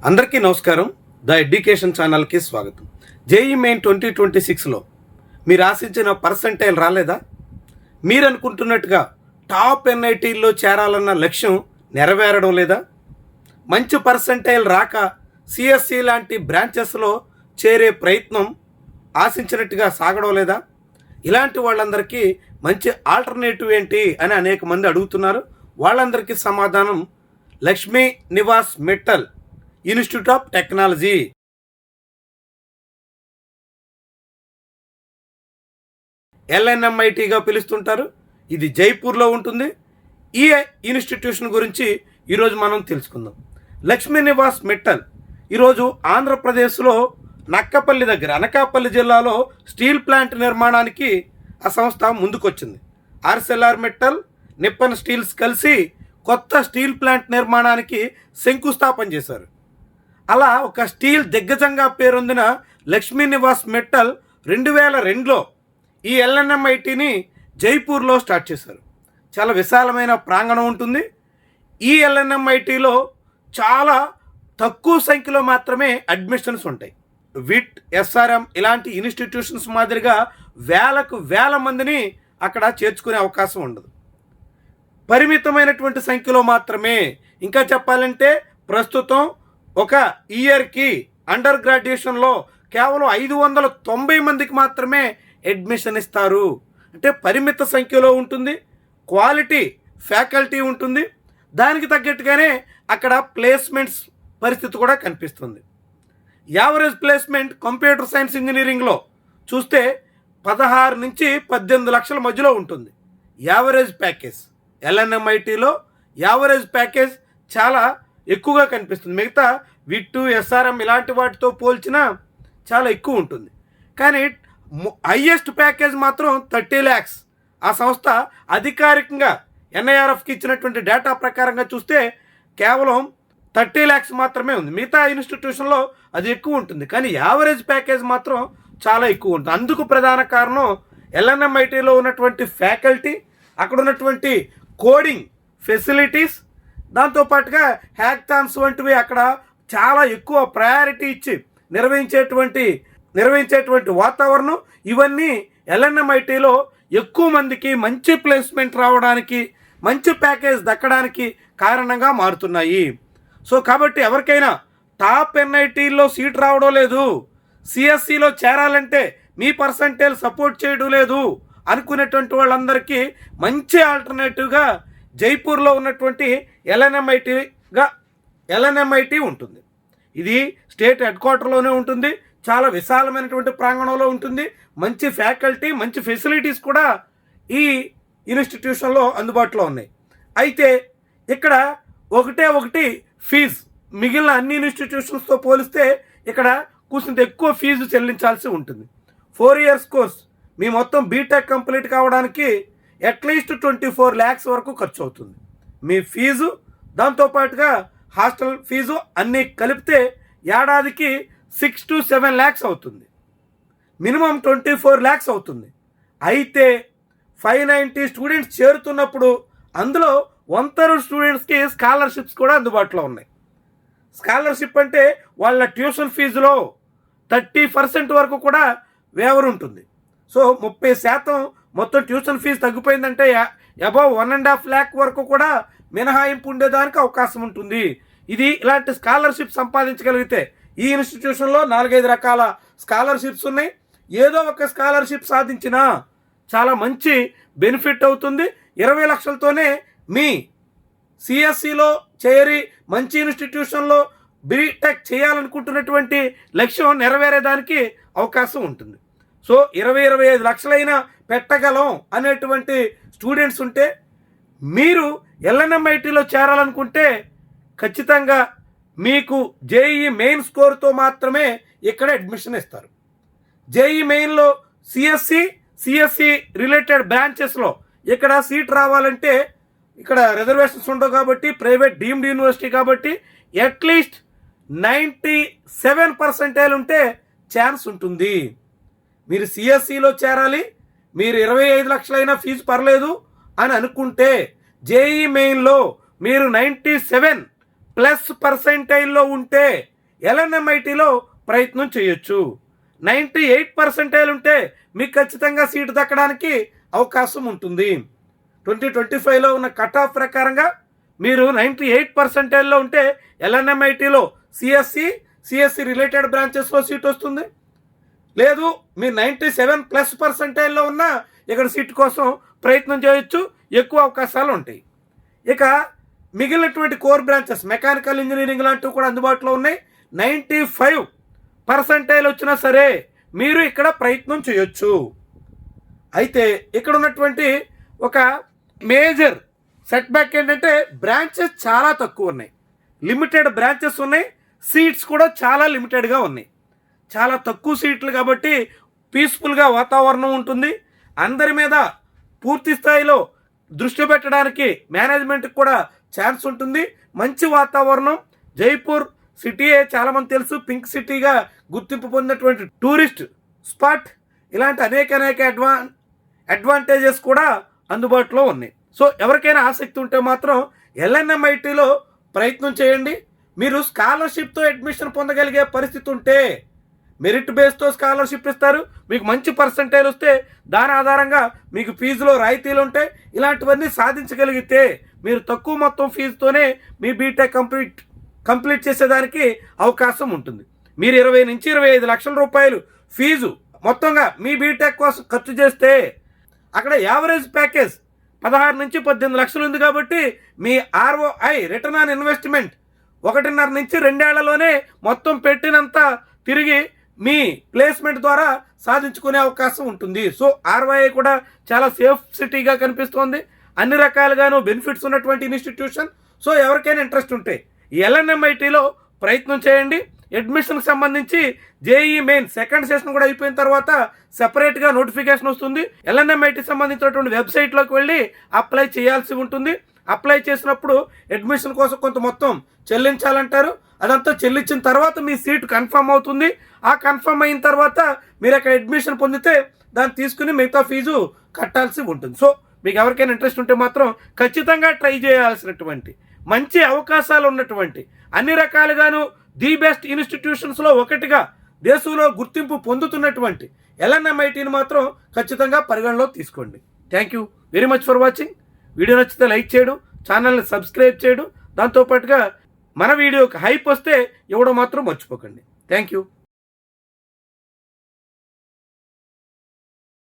అందరికీ నమస్కారం. The education ఛానల్కి స్వాగతం. జేఈ మెయిన్ 2026లో మీరు ఆశించిన పర్సంటైల్ రాలేదా? మీరు అనుకుంటున్నట్టుగా టాప్ ఎన్ఐటీల్లో చేరాలన్న లక్ష్యం నెరవేరడం లేదా? మంచి పర్సంటైల్ రాక సిఎస్సి లాంటి బ్రాంచెస్లో చేరే ప్రయత్నం ఆశించినట్టుగా సాగడం లేదా? ఇలాంటి వాళ్ళందరికీ మంచి ఆల్టర్నేటివ్ ఏంటి అని అనేక మంది అడుగుతున్నారు. వాళ్ళందరికీ సమాధానం Lakshmi Niwas Mittal Institute of Technology. ఎల్ఎన్ఎంఐటీగా పిలుస్తుంటారు. ఇది జైపూర్లో ఉంటుంది. ఈ ఇన్స్టిట్యూషన్ గురించి ఈరోజు మనం తెలుసుకుందాం. లక్ష్మీ నివాస్ మిట్టల్ ఈరోజు ఆంధ్రప్రదేశ్లో నక్కపల్లి దగ్గర అనకాపల్లి జిల్లాలో స్టీల్ ప్లాంట్ నిర్మాణానికి ఆ సంస్థ ముందుకొచ్చింది. ఆర్సెల్ఆర్ మిట్టల్, నిప్పన్ స్టీల్స్ కలిసి కొత్త స్టీల్ ప్లాంట్ నిర్మాణానికి శంకుస్థాపన చేశారు. అలా ఒక స్టీల్ దిగ్గజంగా పేరొందిన లక్ష్మీ నివాస్ మిట్టల్ 2002లో ఈ ఎల్ఎన్ఎంఐటీని జైపూర్లో స్టార్ట్ చేశారు. చాలా విశాలమైన ప్రాంగణం ఉంటుంది. ఈ ఎల్ఎన్ఎంఐటీలో చాలా తక్కువ సంఖ్యలో మాత్రమే అడ్మిషన్స్ ఉంటాయి. విట్, ఎస్ఆర్ఎం ఇలాంటి ఇన్స్టిట్యూషన్స్ మాదిరిగా వేల మందిని అక్కడ చేర్చుకునే అవకాశం ఉండదు. పరిమితమైనటువంటి సంఖ్యలో మాత్రమే. ఇంకా చెప్పాలంటే ప్రస్తుతం ఒక ఇయర్కి అండర్ గ్రాడ్యుయేషన్లో కేవలం 590 మందికి మాత్రమే అడ్మిషన్ ఇస్తారు. అంటే పరిమిత సంఖ్యలో ఉంటుంది. క్వాలిటీ ఫ్యాకల్టీ ఉంటుంది. దానికి తగ్గట్టుగానే అక్కడ ప్లేస్మెంట్స్ పరిస్థితి కూడా కనిపిస్తుంది. యావరేజ్ ప్లేస్మెంట్ కంప్యూటర్ సైన్స్ ఇంజనీరింగ్లో చూస్తే 16 నుంచి 18 లక్షల మధ్యలో ఉంటుంది యావరేజ్ ప్యాకేజ్. ఎల్ఎన్ఎంఐటీలో యావరేజ్ ప్యాకేజ్ చాలా ఎక్కువగా కనిపిస్తుంది. మిగతా విట్టు, ఎస్ఆర్ఎం ఇలాంటి వాటితో పోల్చినా చాలా ఎక్కువ ఉంటుంది. కానీ హయ్యెస్ట్ ప్యాకేజ్ మాత్రం 30 lakhs. ఆ సంస్థ అధికారికంగా ఎన్ఐఆర్ఎఫ్కి ఇచ్చినటువంటి డేటా ప్రకారంగా చూస్తే కేవలం 30 lakhs మాత్రమే ఉంది. మిగతా ఇన్స్టిట్యూషన్లో అది ఎక్కువ ఉంటుంది. కానీ యావరేజ్ ప్యాకేజ్ మాత్రం చాలా ఎక్కువ ఉంటుంది. అందుకు ప్రధాన కారణం ఎల్ఎన్ఎంఐటీలో ఉన్నటువంటి ఫ్యాకల్టీ, అక్కడ ఉన్నటువంటి కోడింగ్ ఫెసిలిటీస్, దాంతోపాటుగా హ్యాక్థాన్స్ వంటివి అక్కడ చాలా ఎక్కువ ప్రయారిటీ ఇచ్చి నిర్వహించేటువంటి వాతావరణం, ఇవన్నీ ఎల్ఎన్ఎంఐటీలో ఎక్కువ మందికి మంచి ప్లేస్మెంట్ రావడానికి, మంచి ప్యాకేజ్ దక్కడానికి కారణంగా మారుతున్నాయి. సో కాబట్టి ఎవరికైనా టాప్ ఎన్ఐటీల్లో సీట్ రావడం లేదు, సిఎస్సిలో చేరాలంటే మీ పర్సంటేజ్ సపోర్ట్ చేయడం లేదు అనుకునేటువంటి వాళ్ళందరికీ మంచి ఆల్టర్నేటివ్గా జైపూర్లో ఉన్నటువంటి ఎల్ఎన్ఎంఐటీ ఉంటుంది. ఇది స్టేట్ హెడ్ క్వార్టర్లోనే ఉంటుంది. చాలా విశాలమైనటువంటి ప్రాంగణంలో ఉంటుంది. మంచి ఫ్యాకల్టీ, మంచి ఫెసిలిటీస్ కూడా ఈ ఇన్స్టిట్యూషన్లో అందుబాటులో ఉన్నాయి. అయితే ఇక్కడ ఒకటి ఫీజు మిగిలిన అన్ని ఇన్స్టిట్యూషన్స్తో పోలిస్తే ఇక్కడ కొంచెం ఎక్కువ ఫీజు చెల్లించాల్సి ఉంటుంది. 4 years కోర్స్ మీ మొత్తం బీటెక్ కంప్లీట్ కావడానికి అట్లీస్ట్ 24 lakhs వరకు ఖర్చు అవుతుంది. మీ ఫీజు, దాంతోపాటుగా హాస్టల్ ఫీజు అన్నీ కలిపితే ఏడాదికి 6 to 7 lakhs అవుతుంది. మినిమం 24 lakhs అవుతుంది. అయితే 590 స్టూడెంట్స్ చేరుతున్నప్పుడు అందులో 1/3 స్టూడెంట్స్కి స్కాలర్షిప్స్ కూడా అందుబాటులో ఉన్నాయి. స్కాలర్షిప్ అంటే వాళ్ళ ట్యూషన్ ఫీజులో 30% వరకు కూడా వేవర్ ఉంటుంది. సో 30% మొత్తం ట్యూషన్ ఫీజు తగ్గిపోయిందంటే అబౌవ్ 1.5 lakh వరకు కూడా మినహాయింపు ఉండేదానికి అవకాశం ఉంటుంది. ఇది ఇలాంటి స్కాలర్షిప్ సంపాదించగలిగితే ఈ ఇన్స్టిట్యూషన్లో 4-5 రకాల స్కాలర్షిప్స్ ఉన్నాయి. ఏదో ఒక స్కాలర్షిప్ సాధించినా చాలా మంచి బెనిఫిట్ అవుతుంది. 20 లక్షలతోనే మీ సిఎస్సిలో చేరి మంచి ఇన్స్టిట్యూషన్లో బీటెక్ చేయాలనుకుంటున్నటువంటి లక్ష్యం నెరవేరేదానికి అవకాశం ఉంటుంది. సో 20-25 లక్షలైనా పెట్టగలం అనేటువంటి స్టూడెంట్స్ ఉంటే, మీరు ఎల్ఎన్ఎంఐటీలో చేరాలనుకుంటే ఖచ్చితంగా మీకు జేఈ మెయిన్ స్కోర్తో మాత్రమే ఇక్కడ అడ్మిషన్ ఇస్తారు. జేఈ మెయిన్లో సిఎస్సి రిలేటెడ్ బ్రాంచెస్లో ఇక్కడ సీట్ రావాలంటే ఇక్కడ రిజర్వేషన్స్ ఉండవు కాబట్టి, ప్రైవేట్ డీమ్డ్ యూనివర్సిటీ కాబట్టి అట్లీస్ట్ 97% ఉంటే ఛాన్స్ ఉంటుంది. మీరు సిఎస్సిలో చేరాలి, మీరు 25 లక్షలైనా ఫీజు పర్లేదు అని అనుకుంటే జేఈ మెయిన్లో మీరు 97+ పర్సెంటైల్లో ఉంటే ఎల్ఎన్ఎంఐటీలో ప్రయత్నం చేయొచ్చు. 98% ఉంటే మీకు ఖచ్చితంగా సీటు దక్కడానికి అవకాశం ఉంటుంది. 2025లో ఉన్న కట్ ఆఫ్ ప్రకారంగా మీరు 98%లో ఉంటే ఎల్ఎన్ఎంఐటీలో సిఎస్సి రిలేటెడ్ బ్రాంచెస్లో సీట్ వస్తుంది. లేదు మీరు 97+% ఉన్న ఇక్కడ సీట్ కోసం ప్రయత్నం చేయొచ్చు, ఎక్కువ అవకాశాలు ఉంటాయి. ఇక మిగిలినటువంటి కోర్ బ్రాంచెస్ మెకానికల్ ఇంజనీరింగ్ లాంటివి కూడా అందుబాటులో ఉన్నాయి. 95% వచ్చినా సరే మీరు ఇక్కడ ప్రయత్నం చేయొచ్చు. అయితే ఇక్కడ ఉన్నటువంటి ఒక మేజర్ సెట్ బ్యాక్ ఏంటంటే బ్రాంచెస్ చాలా తక్కువ ఉన్నాయి, లిమిటెడ్ బ్రాంచెస్ ఉన్నాయి, సీట్స్ కూడా చాలా లిమిటెడ్గా ఉన్నాయి. చాలా తక్కువ సీట్లు కాబట్టి పీస్ఫుల్గా వాతావరణం ఉంటుంది. అందరి మీద పూర్తి స్థాయిలో దృష్టి పెట్టడానికి మేనేజ్మెంట్కి కూడా ఛాన్స్ ఉంటుంది. మంచి వాతావరణం. జైపూర్ సిటీయే చాలామంది తెలుసు, పింక్ సిటీగా గుర్తింపు పొందినటువంటి టూరిస్ట్ స్పాట్. ఇలాంటి అనేక అడ్వాంటేజెస్ కూడా అందుబాటులో ఉన్నాయి. సో ఎవరికైనా ఆసక్తి ఉంటే మాత్రం ఎల్ఎన్ఎంఐటీలో ప్రయత్నం చేయండి. మీరు స్కాలర్షిప్తో అడ్మిషన్ పొందగలిగే పరిస్థితి ఉంటే మెరిట్ బేస్తో స్కాలర్షిప్ ఇస్తారు. మీకు మంచి పర్సంటేజ్ వస్తే దాని ఆధారంగా మీకు ఫీజులో రాయితీలు ఉంటాయి. ఇలాంటివన్నీ సాధించగలిగితే మీరు తక్కువ మొత్తం ఫీజుతోనే మీ బీటెక్ కంప్లీట్ చేసేదానికి అవకాశం ఉంటుంది. మీరు 20 నుంచి 25 లక్షల రూపాయలు ఫీజు మొత్తంగా మీ బీటెక్ కోసం ఖర్చు చేస్తే అక్కడ యావరేజ్ ప్యాకేజ్ 16 నుంచి 18 లక్షలు ఉంది. కాబట్టి మీ ROI రిటర్న్ ఆన్ ఇన్వెస్ట్మెంట్ 1.5 నుంచి 2 ఏళ్లలోనే మొత్తం పెట్టినంత తిరిగి మీ ప్లేస్మెంట్ ద్వారా సాధించుకునే అవకాశం ఉంటుంది. సో ROI కూడా చాలా సేఫ్ సిటీగా కనిపిస్తోంది. అన్ని రకాలుగాను బెనిఫిట్స్ ఉన్నటువంటి ఇన్స్టిట్యూషన్. సో ఎవరికైనా ఇంట్రెస్ట్ ఉంటే ఎల్ఎన్ఎంఐటీలో ప్రయత్నం చేయండి. అడ్మిషన్కి సంబంధించి జేఈ మెయిన్ సెకండ్ సెషన్ కూడా అయిపోయిన తర్వాత సెపరేట్గా నోటిఫికేషన్ వస్తుంది. ఎల్ఎన్ఎంఐటీ సంబంధించినటువంటి వెబ్సైట్లోకి వెళ్ళి అప్లై చేయాల్సి ఉంటుంది. అప్లై చేసినప్పుడు అడ్మిషన్ కోసం కొంత మొత్తం చెల్లించాలంటారు. అదంతా చెల్లించిన తర్వాత మీ సీటు కన్ఫర్మ్ అవుతుంది. ఆ కన్ఫర్మ్ అయిన తర్వాత మీరు అక్కడ అడ్మిషన్ పొందితే దాన్ని తీసుకుని మిగతా ఫీజు కట్టాల్సి ఉంటుంది. సో మీకు ఎవరికైనా ఇంట్రెస్ట్ ఉంటే మాత్రం ఖచ్చితంగా ట్రై చేయాల్సినటువంటి మంచి అవకాశాలు ఉన్నటువంటి అన్ని రకాలుగాను ది బెస్ట్ ఇన్స్టిట్యూషన్స్లో ఒకటిగా దేశంలో గుర్తింపు పొందుతున్నటువంటి ఎల్ఎన్ఎంఐటీని మాత్రం ఖచ్చితంగా పరిగణలో తీసుకోండి. Thank you very much for watching. Video నచ్చితే లైక్ చేయడం, ఛానల్ని సబ్స్క్రైబ్ చేయడం, దాంతోపాటుగా మన వీడియోకి హైప్ వస్తే ఇవ్వడం మాత్రం మర్చిపోకండి. Thank you.